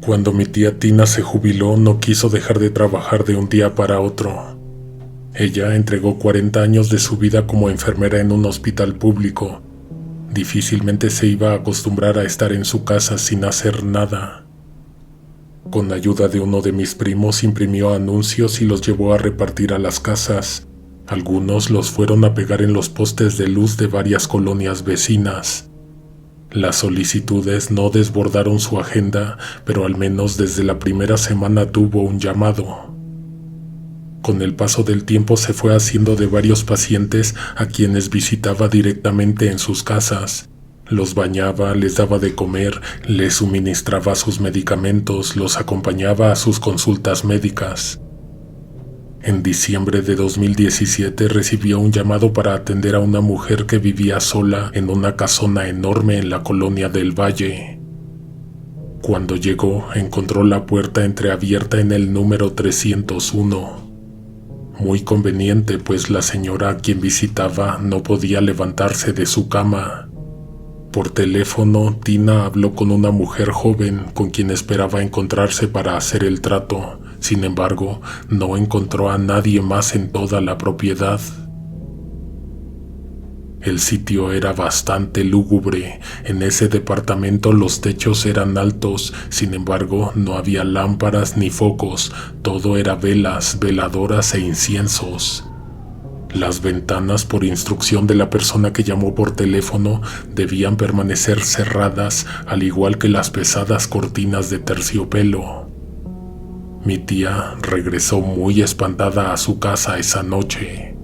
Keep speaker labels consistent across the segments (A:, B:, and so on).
A: Cuando mi tía Tina se jubiló, no quiso dejar de trabajar de un día para otro. Ella entregó 40 años de su vida como enfermera en un hospital público. Difícilmente se iba a acostumbrar a estar en su casa sin hacer nada. Con ayuda de uno de mis primos imprimió anuncios y los llevó a repartir a las casas. Algunos los fueron a pegar en los postes de luz de varias colonias vecinas. Las solicitudes no desbordaron su agenda, pero al menos desde la primera semana tuvo un llamado. Con el paso del tiempo se fue haciendo de varios pacientes a quienes visitaba directamente en sus casas. Los bañaba, les daba de comer, les suministraba sus medicamentos, los acompañaba a sus consultas médicas. En diciembre de 2017 recibió un llamado para atender a una mujer que vivía sola en una casona enorme en la colonia del Valle. Cuando llegó, encontró la puerta entreabierta en el número 301. Muy conveniente, pues la señora a quien visitaba no podía levantarse de su cama. Por teléfono, Tina habló con una mujer joven con quien esperaba encontrarse para hacer el trato. Sin embargo, no encontró a nadie más en toda la propiedad. El sitio era bastante lúgubre. En ese departamento los techos eran altos, sin embargo, no había lámparas ni focos. Todo era velas, veladoras e inciensos. Las ventanas, por instrucción de la persona que llamó por teléfono, debían permanecer cerradas, al igual que las pesadas cortinas de terciopelo. Mi tía regresó muy espantada a su casa esa noche.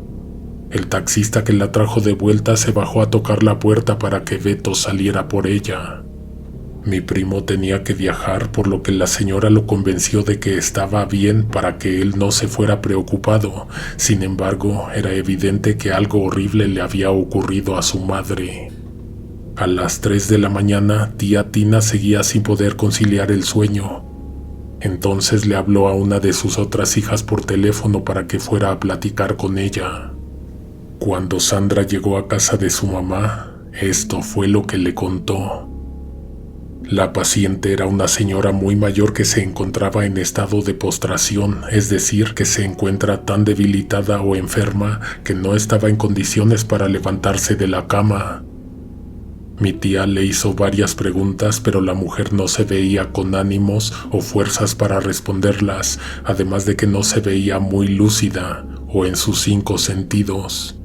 A: El taxista que la trajo de vuelta se bajó a tocar la puerta para que Beto saliera por ella. Mi primo tenía que viajar, por lo que la señora lo convenció de que estaba bien para que él no se fuera preocupado. Sin embargo, era evidente que algo horrible le había ocurrido a su madre. A las 3 de la mañana, tía Tina seguía sin poder conciliar el sueño. Entonces le habló a una de sus otras hijas por teléfono para que fuera a platicar con ella. Cuando Sandra llegó a casa de su mamá, esto fue lo que le contó. La paciente era una señora muy mayor que se encontraba en estado de postración, es decir, que se encuentra tan debilitada o enferma que no estaba en condiciones para levantarse de la cama. Mi tía le hizo varias preguntas, pero la mujer no se veía con ánimos o fuerzas para responderlas, además de que no se veía muy lúcida o en sus 5 sentidos.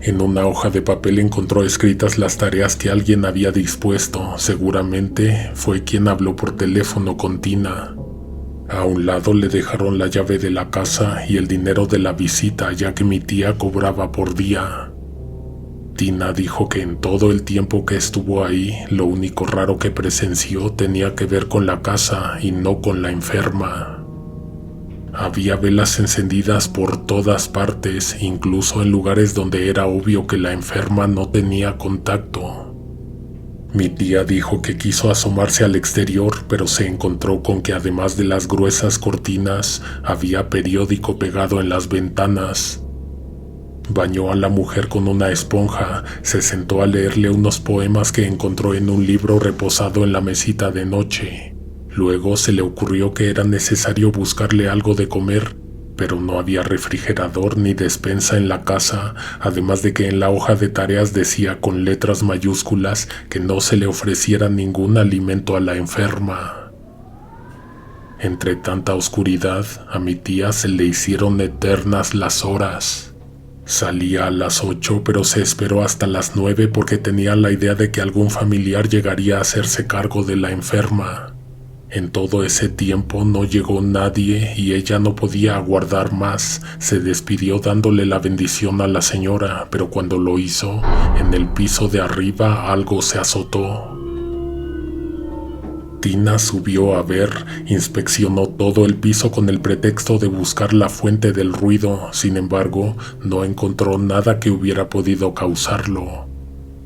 A: En una hoja de papel encontró escritas las tareas que alguien había dispuesto. Seguramente fue quien habló por teléfono con Tina. A un lado le dejaron la llave de la casa y el dinero de la visita, ya que mi tía cobraba por día. Tina dijo que en todo el tiempo que estuvo ahí, lo único raro que presenció tenía que ver con la casa y no con la enferma. Había velas encendidas por todas partes, incluso en lugares donde era obvio que la enferma no tenía contacto. Mi tía dijo que quiso asomarse al exterior, pero se encontró con que además de las gruesas cortinas, había periódico pegado en las ventanas. Bañó a la mujer con una esponja, se sentó a leerle unos poemas que encontró en un libro reposado en la mesita de noche. Luego se le ocurrió que era necesario buscarle algo de comer, pero no había refrigerador ni despensa en la casa, además de que en la hoja de tareas decía con letras mayúsculas que no se le ofreciera ningún alimento a la enferma. Entre tanta oscuridad, a mi tía se le hicieron eternas las horas. Salía a las 8, pero se esperó hasta las 9 porque tenía la idea de que algún familiar llegaría a hacerse cargo de la enferma. En todo ese tiempo no llegó nadie y ella no podía aguardar más. Se despidió dándole la bendición a la señora, pero cuando lo hizo, en el piso de arriba algo se azotó. Tina subió a ver, inspeccionó todo el piso con el pretexto de buscar la fuente del ruido. Sin embargo, no encontró nada que hubiera podido causarlo.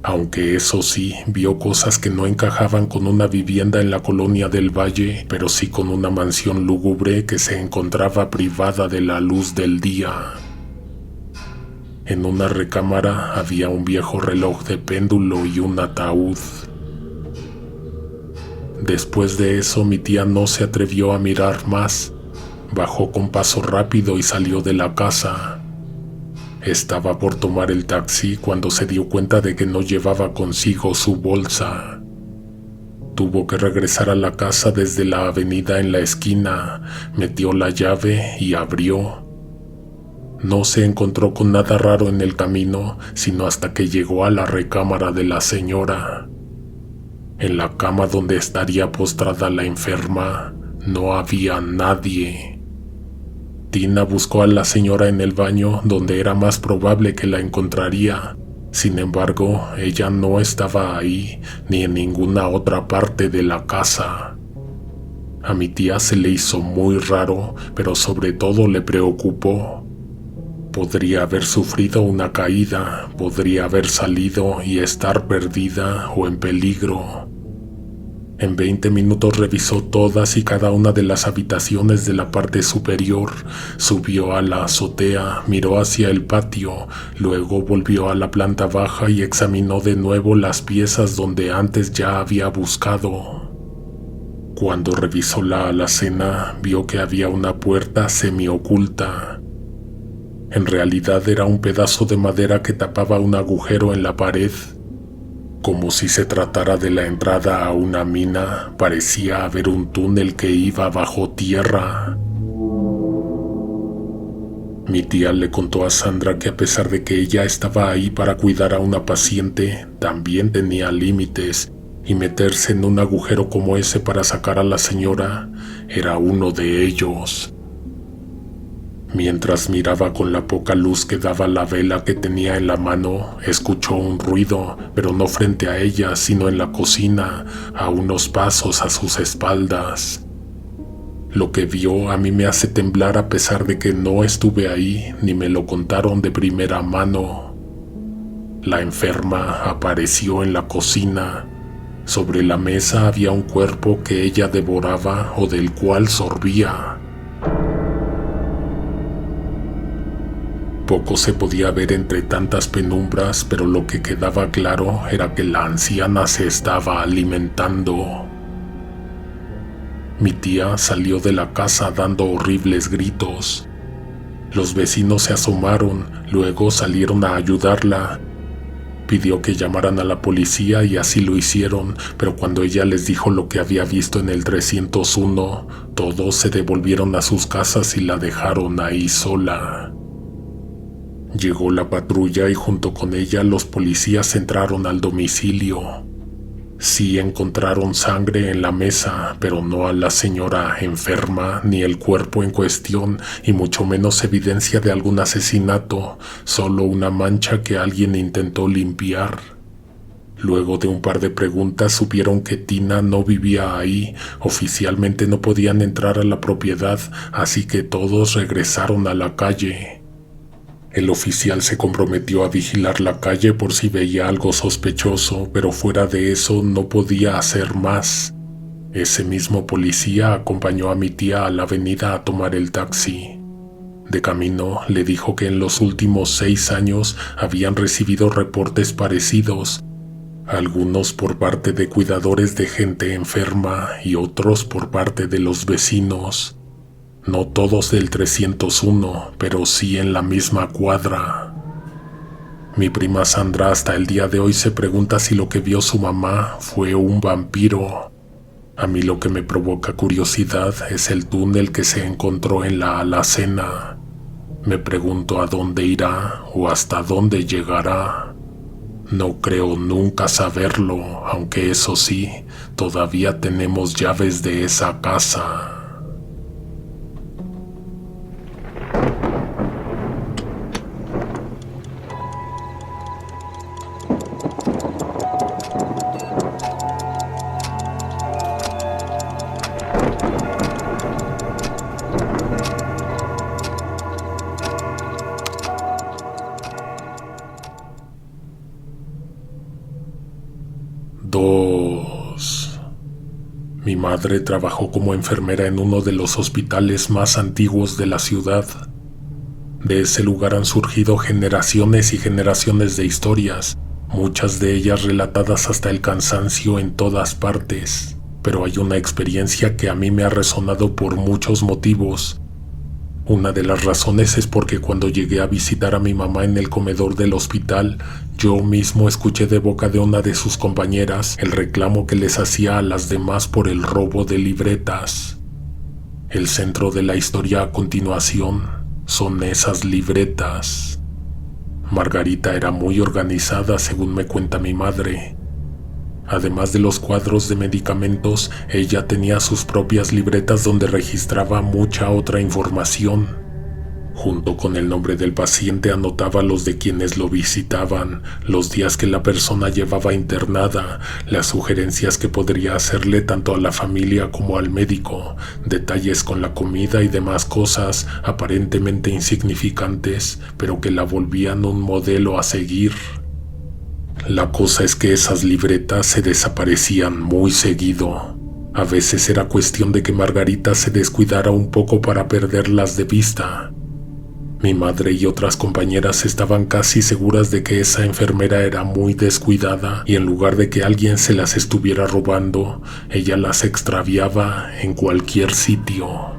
A: Aunque eso sí, vio cosas que no encajaban con una vivienda en la colonia del Valle, pero sí con una mansión lúgubre que se encontraba privada de la luz del día. En una recámara había un viejo reloj de péndulo y un ataúd. Después de eso mi tía no se atrevió a mirar más. Bajó con paso rápido y salió de la casa. Estaba por tomar el taxi cuando se dio cuenta de que no llevaba consigo su bolsa. Tuvo que regresar a la casa desde la avenida en la esquina, metió la llave y abrió. No se encontró con nada raro en el camino, sino hasta que llegó a la recámara de la señora. En la cama donde estaría postrada la enferma, no había nadie. Tina buscó a la señora en el baño, donde era más probable que la encontraría. Sin embargo, ella no estaba ahí, ni en ninguna otra parte de la casa. A mi tía se le hizo muy raro, pero sobre todo le preocupó. Podría haber sufrido una caída, podría haber salido y estar perdida o en peligro. En 20 minutos revisó todas y cada una de las habitaciones de la parte superior, subió a la azotea, miró hacia el patio, luego volvió a la planta baja y examinó de nuevo las piezas donde antes ya había buscado. Cuando revisó la alacena, vio que había una puerta semioculta. En realidad era un pedazo de madera que tapaba un agujero en la pared. Como si se tratara de la entrada a una mina, parecía haber un túnel que iba bajo tierra. Mi tía le contó a Sandra que a pesar de que ella estaba ahí para cuidar a una paciente, también tenía límites, y meterse en un agujero como ese para sacar a la señora era uno de ellos. Mientras miraba con la poca luz que daba la vela que tenía en la mano, escuchó un ruido, pero no frente a ella, sino en la cocina, a unos pasos a sus espaldas. Lo que vio a mí me hace temblar a pesar de que no estuve ahí ni me lo contaron de primera mano. La enferma apareció en la cocina. Sobre la mesa había un cuerpo que ella devoraba o del cual sorbía. Poco se podía ver entre tantas penumbras, pero lo que quedaba claro era que la anciana se estaba alimentando. Mi tía salió de la casa dando horribles gritos. Los vecinos se asomaron, luego salieron a ayudarla. Pidió que llamaran a la policía y así lo hicieron, pero cuando ella les dijo lo que había visto en el 301, todos se devolvieron a sus casas y la dejaron ahí sola. Llegó la patrulla y junto con ella los policías entraron al domicilio. Sí encontraron sangre en la mesa, pero no a la señora enferma ni el cuerpo en cuestión y mucho menos evidencia de algún asesinato, solo una mancha que alguien intentó limpiar. Luego de un par de preguntas supieron que Tina no vivía ahí, oficialmente no podían entrar a la propiedad, así que todos regresaron a la calle. El oficial se comprometió a vigilar la calle por si veía algo sospechoso, pero fuera de eso no podía hacer más. Ese mismo policía acompañó a mi tía a la avenida a tomar el taxi. De camino le dijo que en los últimos 6 años habían recibido reportes parecidos, algunos por parte de cuidadores de gente enferma y otros por parte de los vecinos. No todos del 301, pero sí en la misma cuadra. Mi prima Sandra hasta el día de hoy se pregunta si lo que vio su mamá fue un vampiro. A mí lo que me provoca curiosidad es el túnel que se encontró en la alacena. Me pregunto a dónde irá o hasta dónde llegará. No creo nunca saberlo, aunque eso sí, todavía tenemos llaves de esa casa. Mi madre trabajó como enfermera en uno de los hospitales más antiguos de la ciudad. De ese lugar han surgido generaciones y generaciones de historias, muchas de ellas relatadas hasta el cansancio en todas partes. pero hay una experiencia que a mí me ha resonado por muchos motivos. Una de las razones es porque cuando llegué a visitar a mi mamá en el comedor del hospital, yo mismo escuché de boca de una de sus compañeras el reclamo que les hacía a las demás por el robo de libretas. El centro de la historia a continuación son esas libretas. Margarita era muy organizada, según me cuenta mi madre. Además de los cuadros de medicamentos, ella tenía sus propias libretas donde registraba mucha otra información. Junto con el nombre del paciente anotaba los de quienes lo visitaban, los días que la persona llevaba internada, las sugerencias que podría hacerle tanto a la familia como al médico, detalles con la comida y demás cosas aparentemente insignificantes, pero que la volvían un modelo a seguir. La cosa es que esas libretas se desaparecían muy seguido. A veces era cuestión de que Margarita se descuidara un poco para perderlas de vista. Mi madre y otras compañeras estaban casi seguras de que esa enfermera era muy descuidada y en lugar de que alguien se las estuviera robando, ella las extraviaba en cualquier sitio.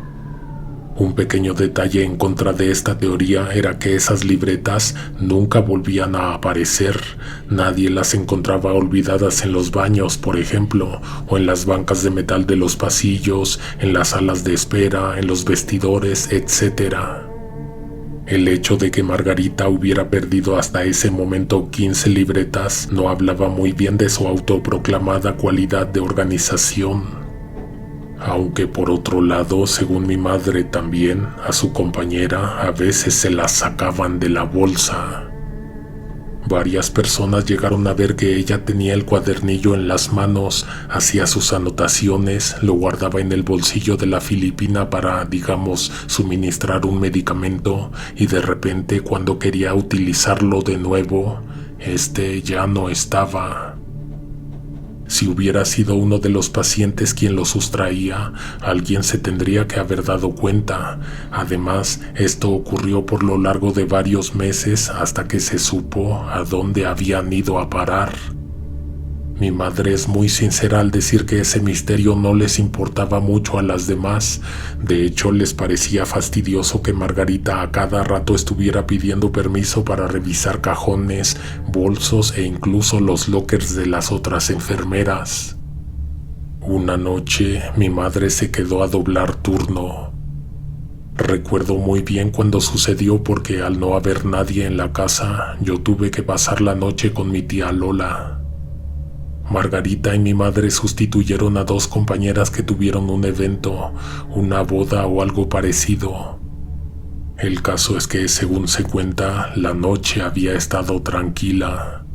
A: Un pequeño detalle en contra de esta teoría era que esas libretas nunca volvían a aparecer. Nadie las encontraba olvidadas en los baños, por ejemplo, o en las bancas de metal de los pasillos, en las salas de espera, en los vestidores, etc. El hecho de que Margarita hubiera perdido hasta ese momento 15 libretas no hablaba muy bien de su autoproclamada cualidad de organización. Aunque por otro lado, según mi madre también, a su compañera a veces se las sacaban de la bolsa. Varias personas llegaron a ver que ella tenía el cuadernillo en las manos, hacía sus anotaciones, lo guardaba en el bolsillo de la filipina para, digamos, suministrar un medicamento y de repente cuando quería utilizarlo de nuevo, ya no estaba. Si hubiera sido uno de los pacientes quien lo sustraía, alguien se tendría que haber dado cuenta. Además, esto ocurrió por lo largo de varios meses hasta que se supo a dónde habían ido a parar. Mi madre es muy sincera al decir que ese misterio no les importaba mucho a las demás. De hecho, les parecía fastidioso que Margarita a cada rato estuviera pidiendo permiso para revisar cajones, bolsos e incluso los lockers de las otras enfermeras. Una noche, mi madre se quedó a doblar turno. Recuerdo muy bien cuando sucedió porque al no haber nadie en la casa, yo tuve que pasar la noche con mi tía Lola. Margarita y mi madre sustituyeron a dos compañeras que tuvieron un evento, una boda o algo parecido. El caso es que, según se cuenta, la noche había estado tranquila.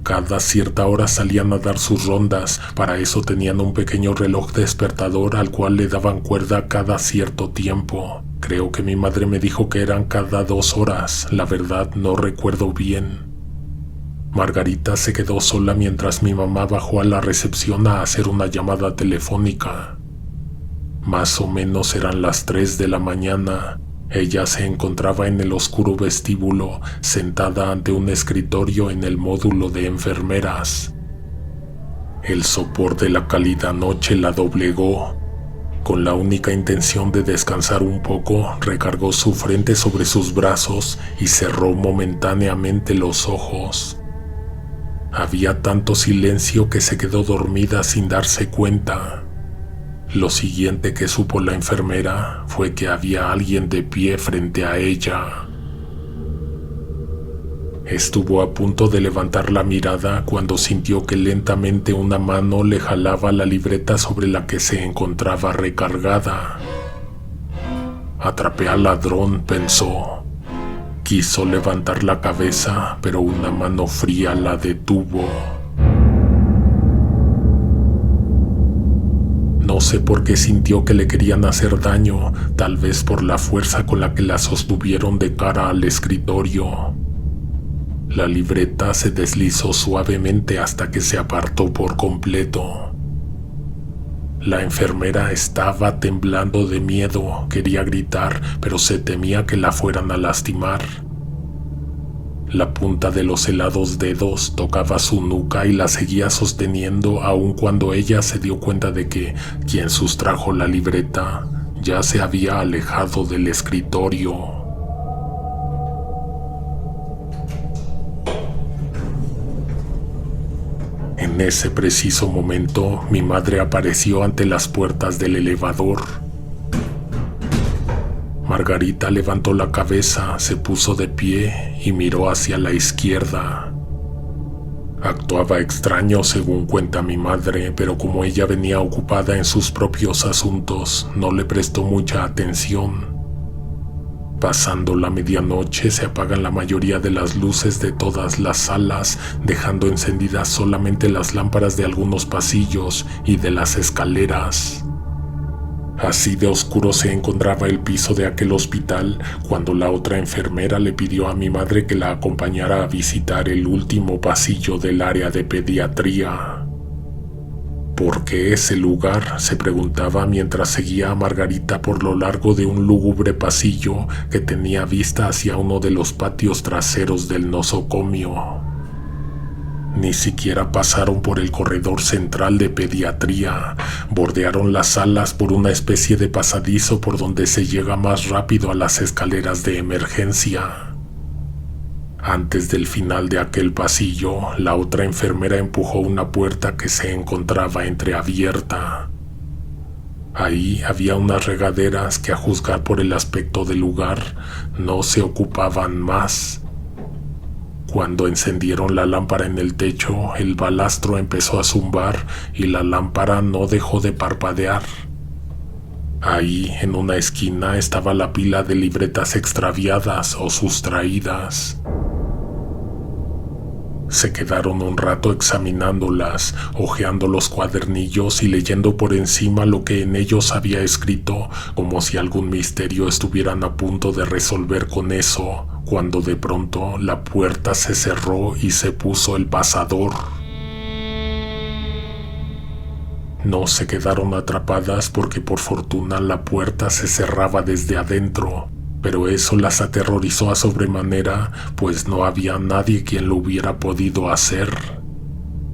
A: Cada cierta hora salían a dar sus rondas, para eso tenían un pequeño reloj despertador al cual le daban cuerda cada cierto tiempo. Creo que mi madre me dijo que eran cada 2 horas, la verdad no recuerdo bien. Margarita se quedó sola mientras mi mamá bajó a la recepción a hacer una llamada telefónica. Más o menos eran las 3 de la mañana. Ella se encontraba en el oscuro vestíbulo, sentada ante un escritorio en el módulo de enfermeras. El sopor de la cálida noche la doblegó. Con la única intención de descansar un poco, recargó su frente sobre sus brazos y cerró momentáneamente los ojos. Había tanto silencio que se quedó dormida sin darse cuenta. Lo siguiente que supo la enfermera fue que había alguien de pie frente a ella. Estuvo a punto de levantar la mirada cuando sintió que lentamente una mano le jalaba la libreta sobre la que se encontraba recargada. Atrapé al ladrón, pensó. Quiso levantar la cabeza, pero una mano fría la detuvo. No sé por qué sintió que le querían hacer daño, tal vez por la fuerza con la que la sostuvieron de cara al escritorio. La libreta se deslizó suavemente hasta que se apartó por completo. La enfermera estaba temblando de miedo, quería gritar, pero se temía que la fueran a lastimar. La punta de los helados dedos tocaba su nuca y la seguía sosteniendo aun cuando ella se dio cuenta de que quien sustrajo la libreta ya se había alejado del escritorio. En ese preciso momento, mi madre apareció ante las puertas del elevador. Margarita levantó la cabeza, se puso de pie y miró hacia la izquierda. Actuaba extraño según cuenta mi madre, pero como ella venía ocupada en sus propios asuntos, no le prestó mucha atención. Pasando la medianoche se apagan la mayoría de las luces de todas las salas, dejando encendidas solamente las lámparas de algunos pasillos y de las escaleras. Así de oscuro se encontraba el piso de aquel hospital cuando la otra enfermera le pidió a mi madre que la acompañara a visitar el último pasillo del área de pediatría. ¿Por qué ese lugar?, se preguntaba mientras seguía a Margarita por lo largo de un lúgubre pasillo que tenía vista hacia uno de los patios traseros del nosocomio. Ni siquiera pasaron por el corredor central de pediatría, bordearon las salas por una especie de pasadizo por donde se llega más rápido a las escaleras de emergencia. Antes del final de aquel pasillo, la otra enfermera empujó una puerta que se encontraba entreabierta. Ahí había unas regaderas que, a juzgar por el aspecto del lugar, no se ocupaban más. Cuando encendieron la lámpara en el techo, el balastro empezó a zumbar y la lámpara no dejó de parpadear. Ahí, en una esquina, estaba la pila de libretas extraviadas o sustraídas. Se quedaron un rato examinándolas, hojeando los cuadernillos y leyendo por encima lo que en ellos había escrito, como si algún misterio estuvieran a punto de resolver con eso, cuando de pronto la puerta se cerró y se puso el pasador. No se quedaron atrapadas porque por fortuna la puerta se cerraba desde adentro, pero eso las aterrorizó a sobremanera, pues no había nadie quien lo hubiera podido hacer.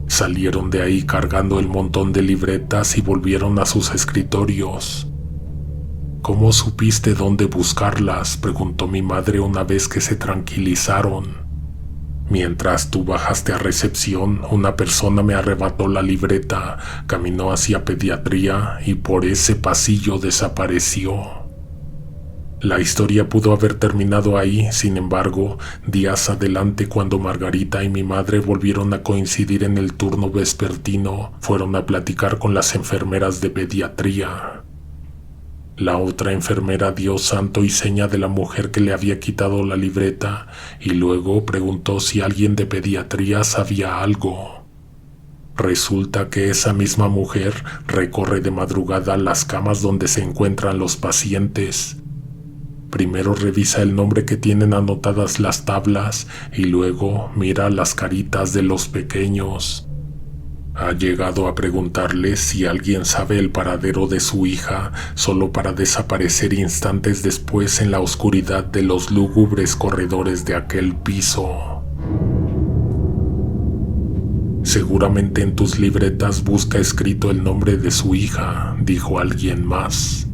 A: Salieron de ahí cargando el montón de libretas y volvieron a sus escritorios. ¿Cómo supiste dónde buscarlas?, preguntó mi madre una vez que se tranquilizaron. Mientras tú bajaste a recepción, una persona me arrebató la libreta, caminó hacia pediatría y por ese pasillo desapareció. La historia pudo haber terminado ahí, sin embargo, días adelante, cuando Margarita y mi madre volvieron a coincidir en el turno vespertino, fueron a platicar con las enfermeras de pediatría. La otra enfermera dio santo y seña de la mujer que le había quitado la libreta y luego preguntó si alguien de pediatría sabía algo. Resulta que esa misma mujer recorre de madrugada las camas donde se encuentran los pacientes. Primero revisa el nombre que tienen anotadas las tablas y luego mira las caritas de los pequeños. Ha llegado a preguntarles si alguien sabe el paradero de su hija, solo para desaparecer instantes después en la oscuridad de los lúgubres corredores de aquel piso. Seguramente en tus libretas busca escrito el nombre de su hija, dijo alguien más.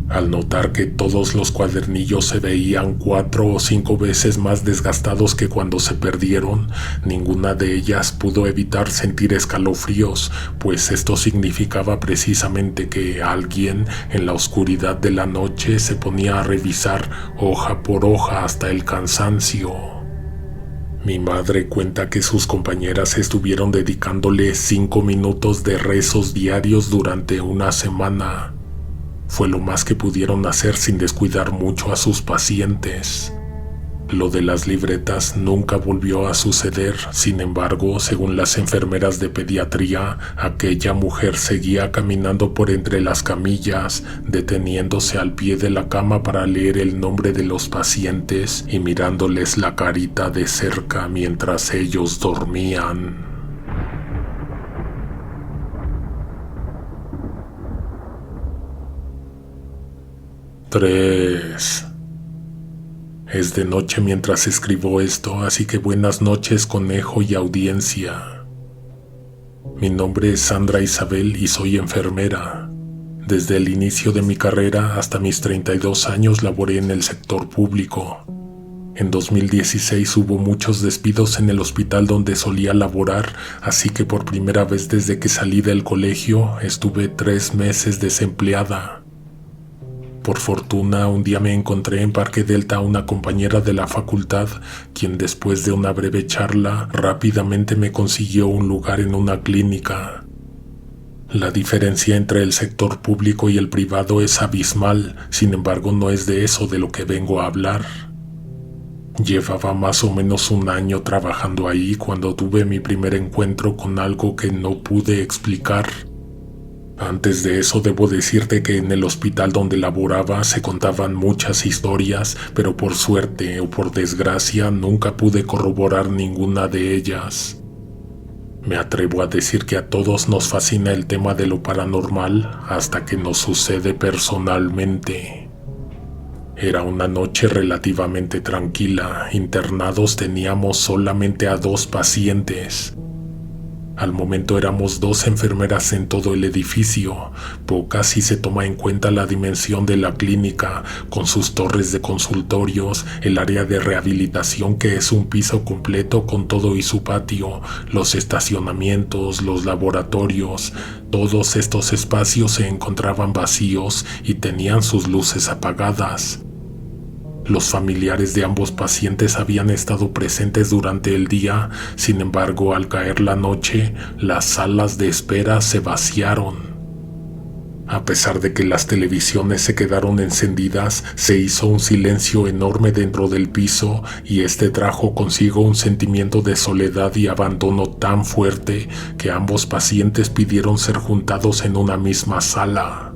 A: Al notar que todos los cuadernillos se veían 4 o 5 veces más desgastados que cuando se perdieron, ninguna de ellas pudo evitar sentir escalofríos, pues esto significaba precisamente que alguien en la oscuridad de la noche se ponía a revisar hoja por hoja hasta el cansancio. Mi madre cuenta que sus compañeras estuvieron dedicándole 5 minutos de rezos diarios durante una semana. Fue lo más que pudieron hacer sin descuidar mucho a sus pacientes. Lo de las libretas nunca volvió a suceder, sin embargo, según las enfermeras de pediatría, aquella mujer seguía caminando por entre las camillas, deteniéndose al pie de la cama para leer el nombre de los pacientes y mirándoles la carita de cerca mientras ellos dormían. Es de noche mientras escribo esto, así que buenas noches, conejo y audiencia. Mi nombre es Sandra Isabel y soy enfermera. Desde el inicio de mi carrera hasta mis 32 años laboré en el sector público. En 2016 hubo muchos despidos en el hospital donde solía laborar, así que por primera vez desde que salí del colegio estuve 3 meses desempleada. Por fortuna, un día me encontré en Parque Delta a una compañera de la facultad, quien después de una breve charla rápidamente me consiguió un lugar en una clínica. La diferencia entre el sector público y el privado es abismal, sin embargo no es de eso de lo que vengo a hablar. Llevaba más o menos un año trabajando ahí cuando tuve mi primer encuentro con algo que no pude explicar. Antes de eso debo decirte que en el hospital donde laboraba se contaban muchas historias, pero por suerte o por desgracia nunca pude corroborar ninguna de ellas. Me atrevo a decir que a todos nos fascina el tema de lo paranormal hasta que nos sucede personalmente. Era una noche relativamente tranquila. Internados teníamos solamente a 2 pacientes. Al momento éramos 2 enfermeras en todo el edificio, pocas si se toma en cuenta la dimensión de la clínica, con sus torres de consultorios, el área de rehabilitación que es un piso completo con todo y su patio, los estacionamientos, los laboratorios. Todos estos espacios se encontraban vacíos y tenían sus luces apagadas. Los familiares de ambos pacientes habían estado presentes durante el día, sin embargo, al caer la noche, las salas de espera se vaciaron. A pesar de que las televisiones se quedaron encendidas, se hizo un silencio enorme dentro del piso y este trajo consigo un sentimiento de soledad y abandono tan fuerte que ambos pacientes pidieron ser juntados en una misma sala.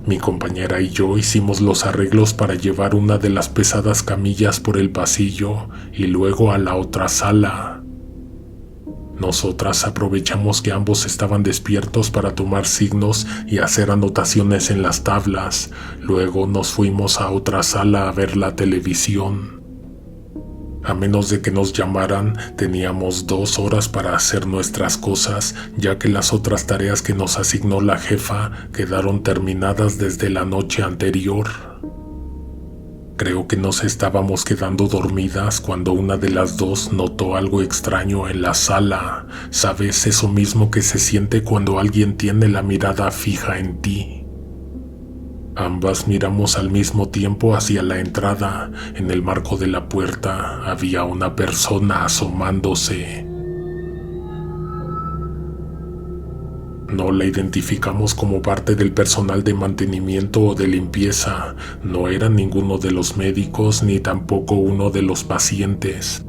A: Mi compañera y yo hicimos los arreglos para llevar una de las pesadas camillas por el pasillo y luego a la otra sala. Nosotras aprovechamos que ambos estaban despiertos para tomar signos y hacer anotaciones en las tablas. Luego nos fuimos a otra sala a ver la televisión. A menos de que nos llamaran, teníamos 2 horas para hacer nuestras cosas, ya que las otras tareas que nos asignó la jefa quedaron terminadas desde la noche anterior. Creo que nos estábamos quedando dormidas cuando una de las 2 notó algo extraño en la sala. ¿Sabes eso mismo que se siente cuando alguien tiene la mirada fija en ti? Ambas miramos al mismo tiempo hacia la entrada. En el marco de la puerta había una persona asomándose. No la identificamos como parte del personal de mantenimiento o de limpieza. No era ninguno de los médicos ni tampoco uno de los pacientes.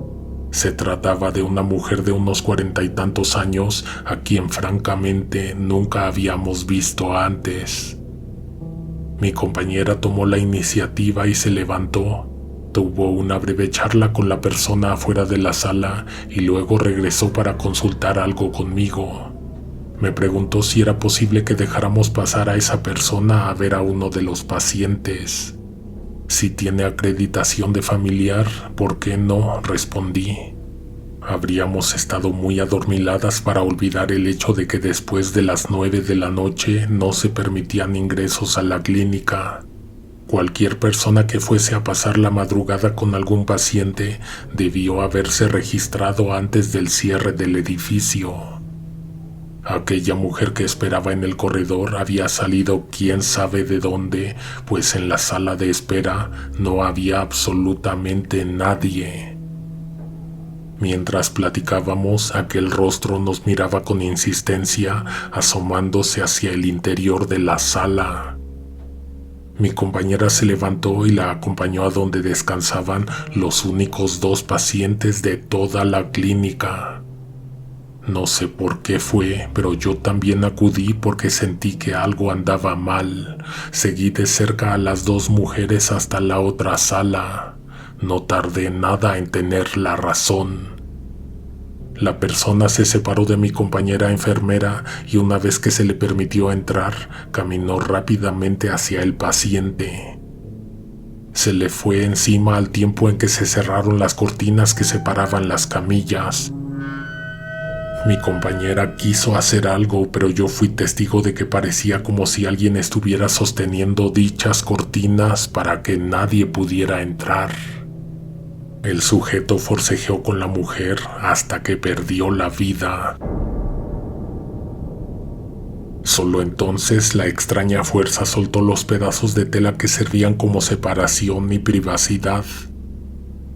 A: Se trataba de una mujer de unos 40 y tantos años, a quien francamente nunca habíamos visto antes. Mi compañera tomó la iniciativa y se levantó. Tuvo una breve charla con la persona afuera de la sala y luego regresó para consultar algo conmigo. Me preguntó si era posible que dejáramos pasar a esa persona a ver a uno de los pacientes. Si tiene acreditación de familiar, ¿por qué no?, respondí. Habríamos estado muy adormiladas para olvidar el hecho de que después de las 9 de la noche no se permitían ingresos a la clínica. Cualquier persona que fuese a pasar la madrugada con algún paciente debió haberse registrado antes del cierre del edificio. Aquella mujer que esperaba en el corredor había salido quién sabe de dónde, pues en la sala de espera no había absolutamente nadie. Mientras platicábamos, aquel rostro nos miraba con insistencia, asomándose hacia el interior de la sala. Mi compañera se levantó y la acompañó a donde descansaban los únicos 2 pacientes de toda la clínica. No sé por qué fue, pero yo también acudí porque sentí que algo andaba mal. Seguí de cerca a las 2 mujeres hasta la otra sala. No tardé nada en tener la razón. La persona se separó de mi compañera enfermera y una vez que se le permitió entrar, caminó rápidamente hacia el paciente. Se le fue encima al tiempo en que se cerraron las cortinas que separaban las camillas. Mi compañera quiso hacer algo, pero yo fui testigo de que parecía como si alguien estuviera sosteniendo dichas cortinas para que nadie pudiera entrar. El sujeto forcejeó con la mujer hasta que perdió la vida. Solo entonces la extraña fuerza soltó los pedazos de tela que servían como separación y privacidad.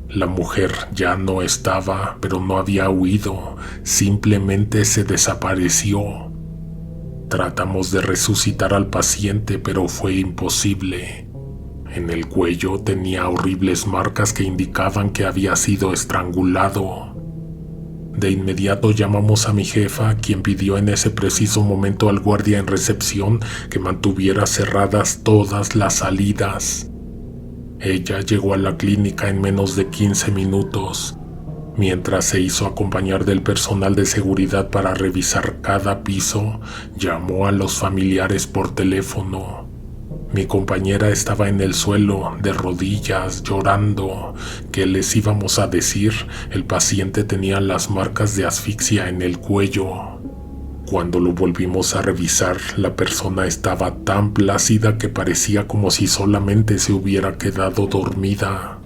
A: La mujer ya no estaba, pero no había huido, simplemente se desapareció. Tratamos de resucitar al paciente, pero fue imposible. En el cuello tenía horribles marcas que indicaban que había sido estrangulado. De inmediato llamamos a mi jefa, quien pidió en ese preciso momento al guardia en recepción que mantuviera cerradas todas las salidas. Ella llegó a la clínica en menos de 15 minutos, mientras se hizo acompañar del personal de seguridad para revisar cada piso. Llamó a los familiares por teléfono. Mi compañera estaba en el suelo, de rodillas, llorando. ¿Qué les íbamos a decir? El paciente tenía las marcas de asfixia en el cuello. Cuando lo volvimos a revisar, la persona estaba tan plácida que parecía como si solamente se hubiera quedado dormida.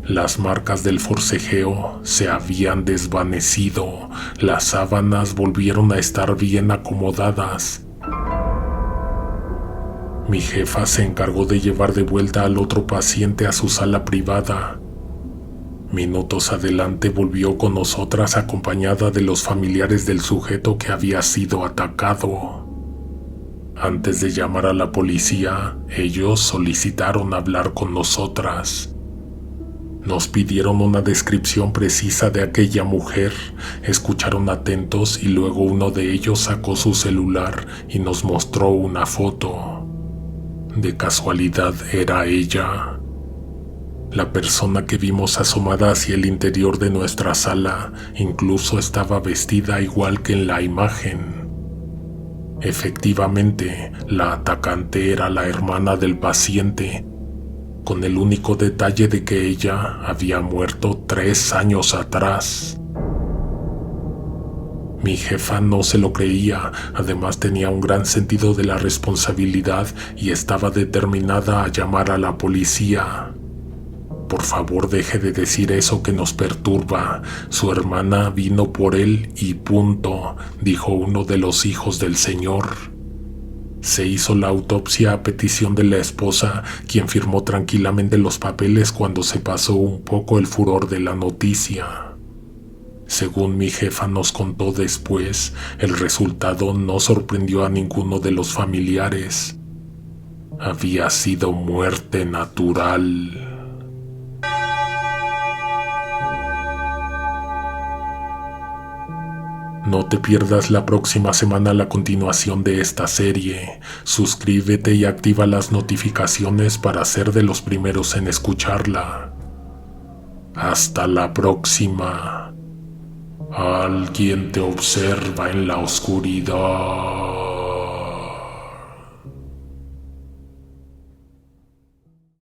A: Las marcas del forcejeo se habían desvanecido. Las sábanas volvieron a estar bien acomodadas. Mi jefa se encargó de llevar de vuelta al otro paciente a su sala privada. Minutos adelante volvió con nosotras acompañada de los familiares del sujeto que había sido atacado. Antes de llamar a la policía, ellos solicitaron hablar con nosotras. Nos pidieron una descripción precisa de aquella mujer, escucharon atentos y luego uno de ellos sacó su celular y nos mostró una foto. De casualidad era ella. La persona que vimos asomada hacia el interior de nuestra sala incluso estaba vestida igual que en la imagen. Efectivamente, la atacante era la hermana del paciente, con el único detalle de que ella había muerto 3 años atrás. Mi jefa no se lo creía, además tenía un gran sentido de la responsabilidad y estaba determinada a llamar a la policía. Por favor, deje de decir eso que nos perturba. Su hermana vino por él y punto, dijo uno de los hijos del señor. Se hizo la autopsia a petición de la esposa, quien firmó tranquilamente los papeles cuando se pasó un poco el furor de la noticia. Según mi jefa nos contó después, el resultado no sorprendió a ninguno de los familiares. Había sido muerte natural. No te pierdas la próxima semana la continuación de esta serie. Suscríbete y activa las notificaciones para ser de los primeros en escucharla. Hasta la próxima. Alguien te observa en la oscuridad.